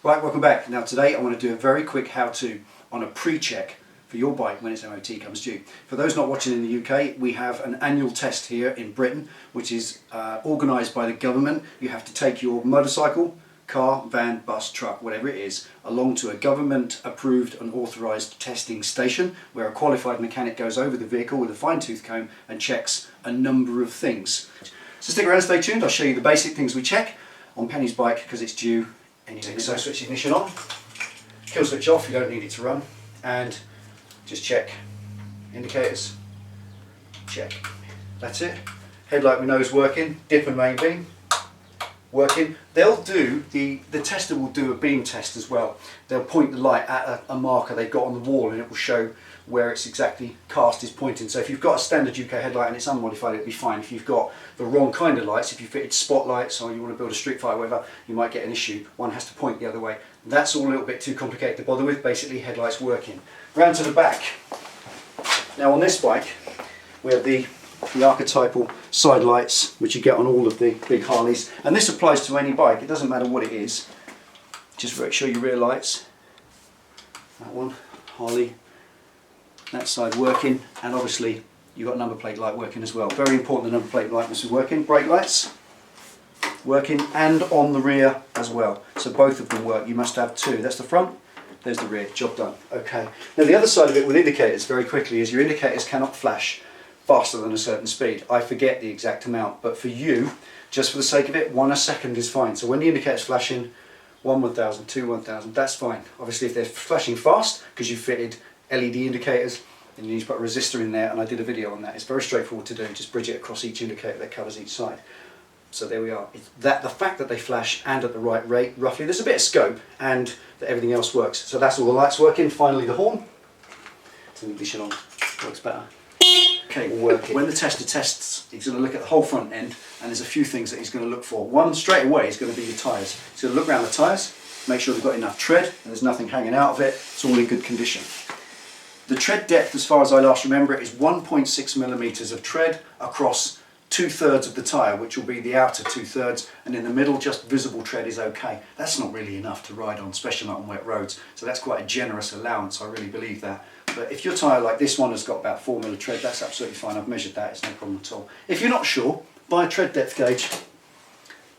Right, welcome back. Now today I want to do a very quick how-to on a pre-check for your bike when its MOT comes due. For those not watching in the UK, we have an annual test here in Britain which is organised by the government. You have to take your motorcycle, car, van, bus, truck, whatever it is, along to a government approved and authorised testing station where a qualified mechanic goes over the vehicle with a fine-tooth comb and checks a number of things. So stick around and stay tuned. I'll show you the basic things we check on Penny's bike because it's due anything. So switch ignition on, kill switch off, you don't need it to run, and just check indicators, check, that's it. Headlight we know is working, dip and main beam, working. They'll do, the tester will do a beam test as well. They'll point the light at a marker they've got on the wall and it will show where it's exactly cast is pointing. So if you've got a standard UK headlight and it's unmodified, it'll be fine. If you've got the wrong kind of lights, if you fitted spotlights or you want to build a street fighter or whatever, you might get an issue. One has to point the other way. That's all a little bit too complicated to bother with. Basically, headlights working. Round to the back. Now on this bike, we have the archetypal side lights which you get on all of the big Harleys, and this applies to any bike. It doesn't matter what it is. Just show your rear lights. That one, Harley. That side working, and obviously you've got number plate light working as well. Very important the number plate light must be working. Brake lights working, and on the rear as well. So both of them work. You must have two. That's the front, there's the rear. Job done. Okay. Now the other side of it with indicators, very quickly, is your indicators cannot flash faster than a certain speed. I forget the exact amount, but for you, just for the sake of it, 1 a second is fine. So when the indicator's flashing, 1 1000, 2 1000, that's fine. Obviously if they're flashing fast, because you fitted LED indicators, and you need to put a resistor in there, and I did a video on that. It's very straightforward to do. Just bridge it across each indicator that covers each side. So there we are. It's that the fact that they flash and at the right rate, roughly, there's a bit of scope, and that everything else works. So that's all the lights working. Finally the horn. Turn the ignition on. Works better. Okay, working. When the tester tests, he's going to look at the whole front end, and there's a few things that he's going to look for. One, straight away, is going to be your tyres. He's going to look around the tyres, make sure they've got enough tread, and there's nothing hanging out of it. It's all in good condition. The tread depth, as far as I last remember it, is 1.6 millimeters of tread across 2/3 of the tyre, which will be the outer 2/3, and in the middle just visible tread is okay. That's not really enough to ride on, especially not on wet roads, so that's quite a generous allowance, I really believe that. But if your tyre like this one has got about 4 mil of tread, that's absolutely fine. I've measured that, it's no problem at all. If you're not sure, buy a tread depth gauge.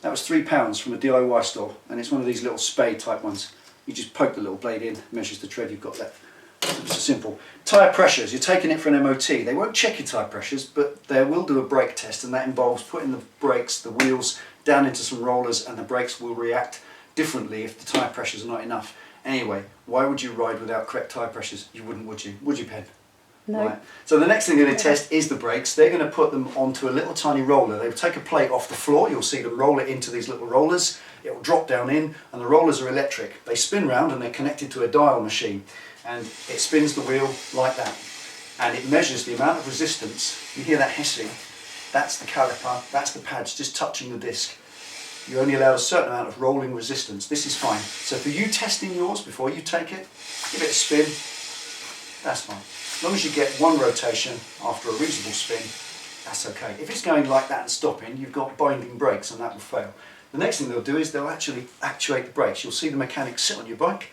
That was £3 from a DIY store, and it's one of these little spade type ones. You just poke the little blade in, measures the tread you've got left. It's simple. Tyre pressures, you're taking it for an MOT. They won't check your tyre pressures, but they will do a brake test, and that involves putting the brakes, the wheels, down into some rollers, and the brakes will react differently if the tyre pressures are not enough. Anyway, why would you ride without correct tyre pressures? You wouldn't, would you? Would you, Pen? No. Right. So the next thing they're going to test is the brakes. They're going to put them onto a little tiny roller. They'll take a plate off the floor. You'll see them roll it into these little rollers. It will drop down in, and the rollers are electric. They spin round and they're connected to a dial machine, and it spins the wheel like that, and it measures the amount of resistance. You hear that hissing? That's the caliper, that's the pads just touching the disc. You're only allowed a certain amount of rolling resistance. This is fine. So for you testing yours before you take it, give it a spin. That's fine. As long as you get one rotation after a reasonable spin, that's okay. If it's going like that and stopping, you've got binding brakes and that will fail. The next thing they'll do is they'll actually actuate the brakes. You'll see the mechanic sit on your bike,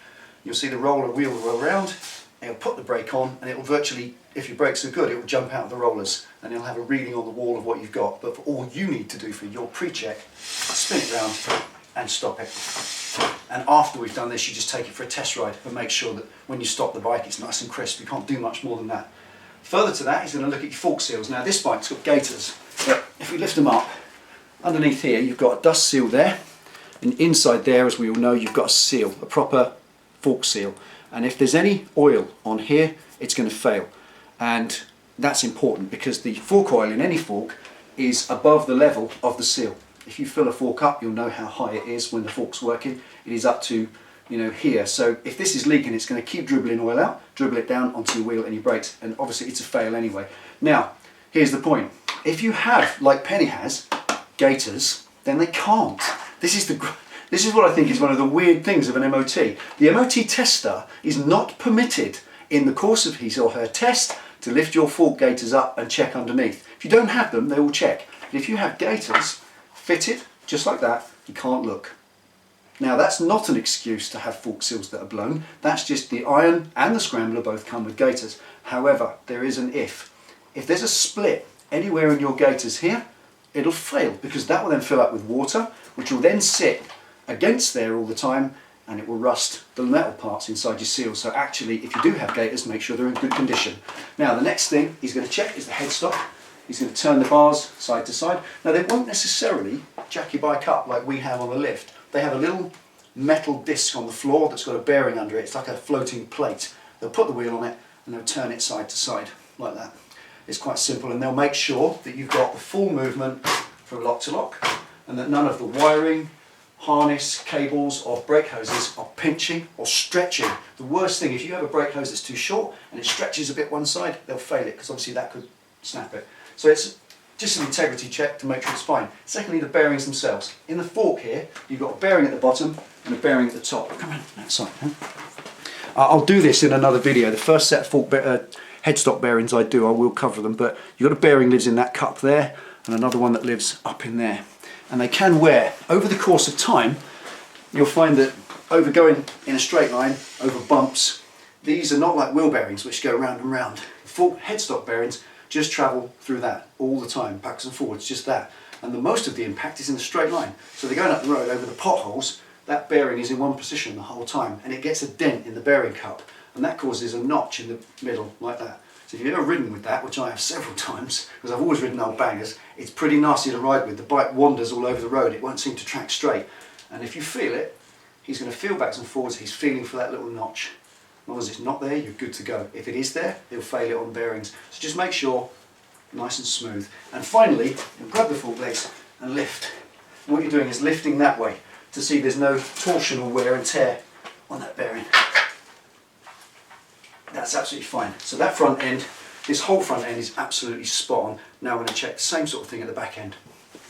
you'll see the roller wheel roll around, and he'll put the brake on, and it will virtually, if your brakes are good, it will jump out of the rollers, and you'll have a reading on the wall of what you've got. But for all you need to do for your pre-check, spin it round and stop it. And after we've done this, you just take it for a test ride and make sure that when you stop the bike, it's nice and crisp. You can't do much more than that. Further to that, he's going to look at your fork seals. Now this bike's got gaiters, but if we lift them up, underneath here you've got a dust seal there, and inside there, as we all know, you've got a seal, a proper fork seal. And if there's any oil on here, it's going to fail. And that's important because the fork oil in any fork is above the level of the seal. If you fill a fork up, you'll know how high it is when the fork's working. It is up to, here. So if this is leaking, it's going to keep dribbling oil out, dribble it down onto your wheel and your brakes, and obviously it's a fail anyway. Now, here's the point. If you have, like Penny has, gaiters, then they can't. This is what I think is one of the weird things of an MOT. The MOT tester is not permitted in the course of his or her test to lift your fork gaiters up and check underneath. If you don't have them, they will check. But if you have gaiters fitted just like that, you can't look. Now that's not an excuse to have fork seals that are blown, that's just the iron and the scrambler both come with gaiters. However, there is an if. If there's a split anywhere in your gaiters here, it'll fail because that will then fill up with water, which will then sit against there all the time, and it will rust the metal parts inside your seal. So actually, if you do have gaiters, make sure they're in good condition. Now the next thing he's going to check is the headstock. He's going to turn the bars side to side. Now they won't necessarily jack your bike up like we have on the lift. They have a little metal disc on the floor that's got a bearing under it. It's like a floating plate. They'll put the wheel on it and they'll turn it side to side like that. It's quite simple, and they'll make sure that you've got the full movement from lock to lock and that none of the wiring, harness, cables or brake hoses are pinching or stretching. The worst thing, if you have a brake hose that's too short and it stretches a bit one side, they'll fail it because obviously that could snap it. So it's just an integrity check to make sure it's fine. Secondly, the bearings themselves. In the fork here, you've got a bearing at the bottom and a bearing at the top. Come on, that side. Huh? I'll do this in another video. The first set of fork headstock bearings I will cover them, but you've got a bearing lives in that cup there and another one that lives up in there. And they can wear. Over the course of time, you'll find that over going in a straight line, over bumps, these are not like wheel bearings which go round and round. Fork headstock bearings just travel through that all the time, backwards and forwards, just that. And the most of the impact is in a straight line. So they're going up the road over the potholes, that bearing is in one position the whole time and it gets a dent in the bearing cup and that causes a notch in the middle like that. So if you've ever ridden with that, which I have several times, because I've always ridden old bangers, it's pretty nasty to ride with. The bike wanders all over the road, it won't seem to track straight. And if you feel it, he's going to feel backwards and forwards, he's feeling for that little notch. As long as it's not there, you're good to go. If it is there, he'll fail it on bearings. So just make sure, nice and smooth. And finally, you'll grab the fork legs and lift. What you're doing is lifting that way to see there's no torsional wear and tear on that bearing. That's absolutely fine. So that front end, this whole front end is absolutely spot on. Now we're going to check the same sort of thing at the back end.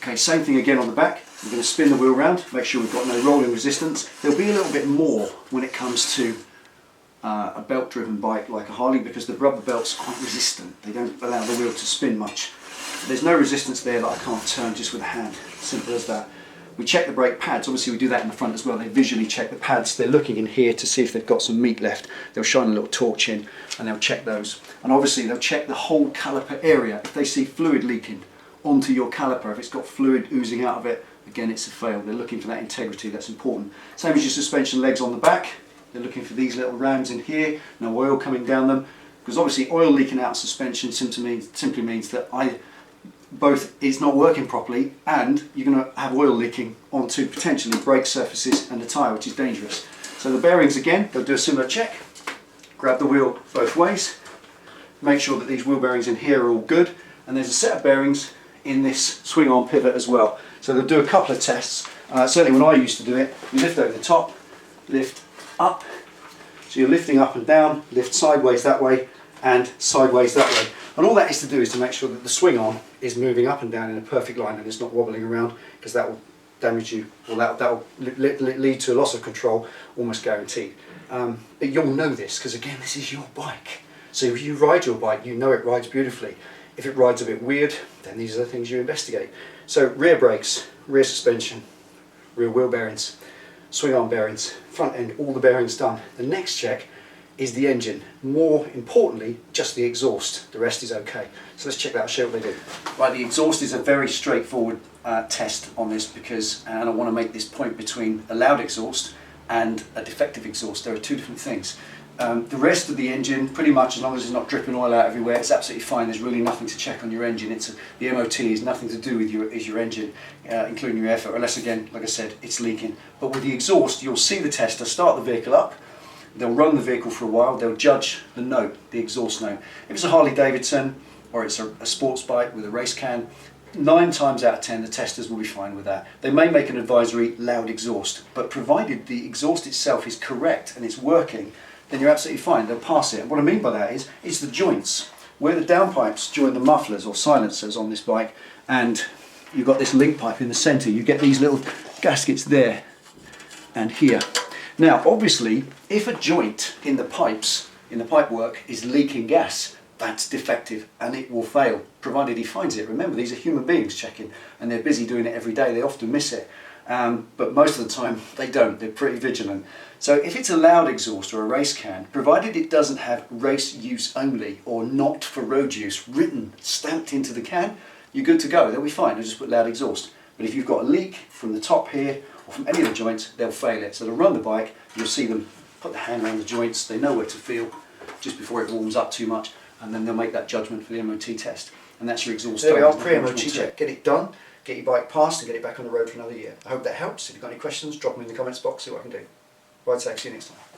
Okay, same thing again on the back. We're going to spin the wheel round, make sure we've got no rolling resistance. There'll be a little bit more when it comes to a belt driven bike like a Harley because the rubber belt's quite resistant. They don't allow the wheel to spin much. There's no resistance there that I can't turn just with a hand. Simple as that. We check the brake pads, obviously we do that in the front as well. They visually check the pads, they're looking in here to see if they've got some meat left. They'll shine a little torch in and they'll check those. And obviously they'll check the whole caliper area. If they see fluid leaking onto your caliper, if it's got fluid oozing out of it, again it's a fail. They're looking for that integrity, that's important. Same as your suspension legs on the back. They're looking for these little rams in here, no oil coming down them. Because obviously oil leaking out of suspension simply means that it's not working properly and you're going to have oil leaking onto potentially brake surfaces and the tyre, which is dangerous. So the bearings again, they'll do a similar check. Grab the wheel both ways, make sure that these wheel bearings in here are all good, and there's a set of bearings in this swing arm pivot as well. So they'll do a couple of tests. Certainly when I used to do it, you lift over the top, lift up, so you're lifting up and down, lift sideways that way and sideways that way. And all that is to do is to make sure that the swing arm is moving up and down in a perfect line and it's not wobbling around, because that will damage you, or that will lead to a loss of control, almost guaranteed. But you'll know this because again, this is your bike. So if you ride your bike, you know it rides beautifully. If it rides a bit weird, then these are the things you investigate. So rear brakes, rear suspension, rear wheel bearings, swing arm bearings, front end, all the bearings done. The next check is the engine. More importantly, just the exhaust. The rest is okay. So let's check that out, show what they do. Right, the exhaust is a very straightforward test on this because, and I want to make this point between a loud exhaust and a defective exhaust. There are two different things. The rest of the engine, pretty much as long as it's not dripping oil out everywhere, it's absolutely fine. There's really nothing to check on your engine. The MOT is nothing to do with your engine, including your air filter, unless again, like I said, it's leaking. But with the exhaust, you'll see the tester start the vehicle up. They'll run the vehicle for a while, they'll judge the note, the exhaust note. If it's a Harley Davidson or it's a sports bike with a race can, 9 times out of 10 the testers will be fine with that. They may make an advisory loud exhaust, but provided the exhaust itself is correct and it's working, then you're absolutely fine, they'll pass it. And what I mean by that is, it's the joints, where the downpipes join the mufflers or silencers on this bike, and you've got this link pipe in the centre. You get these little gaskets there and here. Now obviously, if a joint in the pipes, in the pipework, is leaking gas, that's defective and it will fail, provided he finds it. Remember, these are human beings checking and they're busy doing it every day, they often miss it. but most of the time they don't. They're pretty vigilant. So if it's a loud exhaust or a race can, provided it doesn't have race use only or not for road use written, stamped into the can, you're good to go. They'll be fine. They'll just put loud exhaust. But if you've got a leak from the top here or from any of the joints, they'll fail it. So they'll run the bike, you'll see them put the hand around the joints, they know where to feel just before it warms up too much, and then they'll make that judgment for the MOT test. And that's your exhaust. There we done. are, pre-MOT check. Get it done, get your bike passed and get it back on the road for another year. I hope that helps. If you've got any questions, drop them in the comments box, see what I can do. Right, so see you next time.